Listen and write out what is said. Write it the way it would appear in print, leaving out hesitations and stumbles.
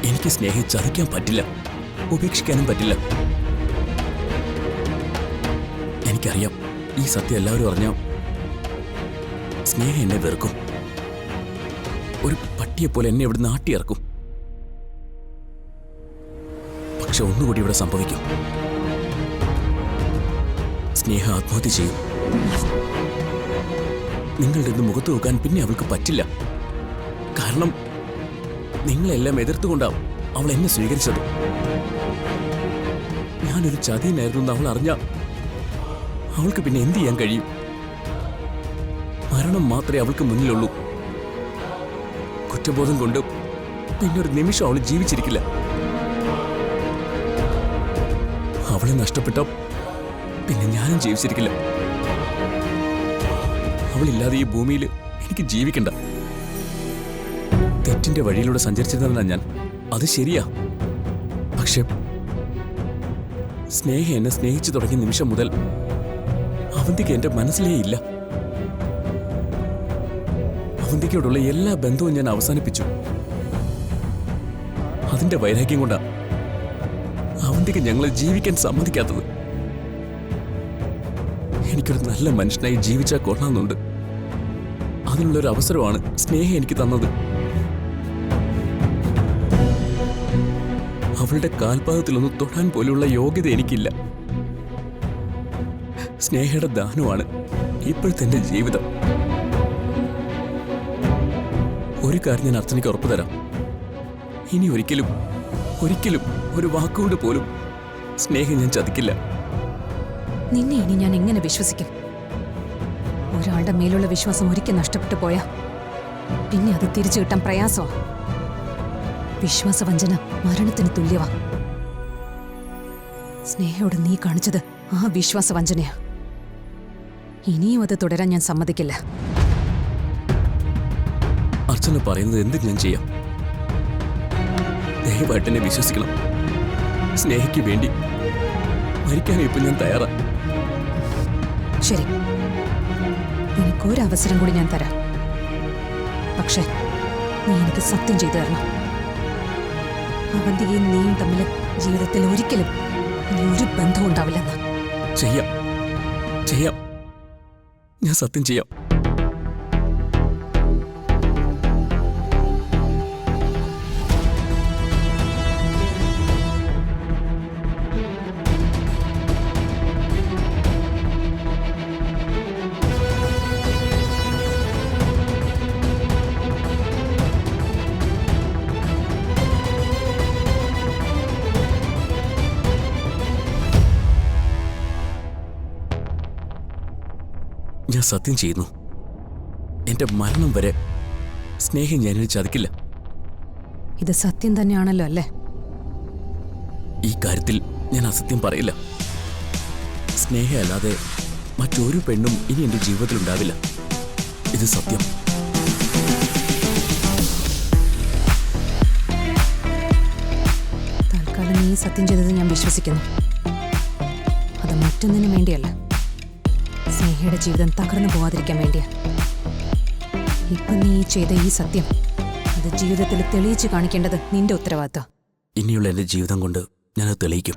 എനിക്ക് സ്നേഹയെ ചതിക്കാൻ പറ്റില്ല, ഉപേക്ഷിക്കാനും പറ്റില്ല. എനിക്കറിയാം, ഈ സത്യം എല്ലാവരും അറിഞ്ഞാൽ സ്നേഹ എന്നെ വെറുക്കും. ഒരു പട്ടിയെപ്പോലെ എന്നെ ഇവിടെ നാട്ടിയിറക്കും. പക്ഷെ ഒന്നുകൂടി ഇവിടെ സംഭവിക്കും. സ്നേഹ ആത്മഹത്യ ചെയ്യും. നിങ്ങളുടെ ഇന്ന് മുഖത്ത് നോക്കാൻ പിന്നെ അവൾക്ക് പറ്റില്ല. കാരണം നിങ്ങളെല്ലാം എതിർത്തുകൊണ്ടാവും അവൾ എന്നെ സ്വീകരിച്ചത്. ഞാനൊരു ചതിയനായിരുന്നു എന്ന് അവൾ അറിഞ്ഞ അവൾക്ക് പിന്നെ എന്ത് ചെയ്യാൻ കഴിയും? മരണം മാത്രമേ അവൾക്ക് മുന്നിലുള്ളൂ. കുറ്റബോധം കൊണ്ട് പിന്നെ ഒരു നിമിഷം അവൾ ജീവിച്ചിരിക്കില്ല. അവളെ നഷ്ടപ്പെട്ട പിന്നെ ഞാനും ജീവിച്ചിരിക്കില്ല. അവളില്ലാതെ ഈ ഭൂമിയിൽ എനിക്ക് ജീവിക്കണ്ട. തെറ്റിന്റെ വഴിയിലൂടെ സഞ്ചരിച്ചിരുന്നവനാ ഞാൻ, അത് ശരിയാ. പക്ഷെ സ്നേഹ എന്നെ സ്നേഹിച്ചു തുടങ്ങിയ നിമിഷം മുതൽ അവന്തിക്ക് എന്റെ മനസ്സിലേ ഇല്ല. അവന്തിക്കോടുള്ള എല്ലാ ബന്ധവും ഞാൻ അവസാനിപ്പിച്ചു. അതിന്റെ വൈരാഗ്യം കൊണ്ടാ അവന്തിക്ക് ഞങ്ങളെ ജീവിക്കാൻ സമ്മതിക്കാത്തത്. എനിക്കൊരു നല്ല മനുഷ്യനായി ജീവിച്ചാൽ കൊള്ളാമെന്നുണ്ട്. അതിനുള്ളൊരു അവസരമാണ് സ്നേഹ എനിക്ക് തന്നത്. അവളുടെ കാൽപാദത്തിലൊന്ന് തൊടാൻ പോലുള്ള യോഗ്യത എനിക്കില്ല. സ്നേഹയുടെ ദാനമാണ് ഇപ്പോഴത്തെ എന്റെ ജീവിതം. ഒരു കാര്യം ഞാൻ അർച്ചനയ്ക്ക് ഉറപ്പു തരാം, ഇനി ഒരിക്കലും ഒരിക്കലും ഒരു വാക്കുകൊണ്ട് പോലും സ്നേഹം ഞാൻ ചതിക്കില്ല. നിന്നെ ഇനി ഞാൻ എങ്ങനെ വിശ്വസിക്കും? ഒരാളുടെ മേലുള്ള വിശ്വാസം ഒരിക്കൽ നഷ്ടപ്പെട്ടു പോയാ പിന്നെ അത് തിരിച്ചു കിട്ടാൻ പ്രയാസമാ. വിശ്വാസവഞ്ചന മരണത്തിന് തുല്യവാ. സ്നേഹയോട് നീ കാണിച്ചത് ആ വിശ്വാസവഞ്ചനയാ. ഇനിയും അത് തുടരാൻ ഞാൻ സമ്മതിക്കില്ല. അർച്ചന പറയുന്നത് എന്ത് ഞാൻ ചെയ്യാം? ദയവായിട്ട് എന്നെ വിശ്വസിക്കണം. സ്നേഹയ്ക്ക് വേണ്ടി മരിക്കാനും ഇപ്പൊ ഞാൻ തയ്യാറാ. ശരി, നിനക്കൊരവസരം കൂടി ഞാൻ തരാം. പക്ഷെ നീ എനിക്ക് സത്യം ചെയ്തു തരണം. അവന്തികയും നീയും തമ്മിൽ ജീവിതത്തിൽ ഒരിക്കലും ഇനി ഒരു ബന്ധവും ഉണ്ടാവില്ലെന്ന്. ചെയ്യാം ചെയ്യാം, ഞാൻ സത്യം ചെയ്യാം. ഞാൻ സത്യം ചെയ്യുന്നു, എന്റെ മരണം വരെ സ്നേഹം ഞാനിനി ചതിക്കില്ല. ഇത് സത്യം തന്നെയാണല്ലോ അല്ലേ? ഈ കാര്യത്തിൽ ഞാൻ അസത്യം പറയില്ല. സ്നേഹ അല്ലാതെ മറ്റൊരു പെണ്ണും ഇനി എന്റെ ജീവിതത്തിൽ ഉണ്ടാവില്ല. ഇത് സത്യം. തൽക്കാലം നീ സത്യം ചെയ്തത് ഞാൻ വിശ്വസിക്കുന്നു. അത് മറ്റൊന്നിനും വേണ്ടിയല്ല, സ്നേഹയുടെ ജീവിതം തകർന്നു പോവാതിരിക്കാൻ വേണ്ടിയാ. ഇപ്പൊ നീ ചെയ്ത ഈ സത്യം അത് ജീവിതത്തിൽ തെളിയിച്ചു കാണിക്കേണ്ടത് നിന്റെ ഉത്തരവാദിത്വം. ഇനിയുള്ള എന്റെ ജീവിതം കൊണ്ട് ഞാനത് തെളിയിക്കും.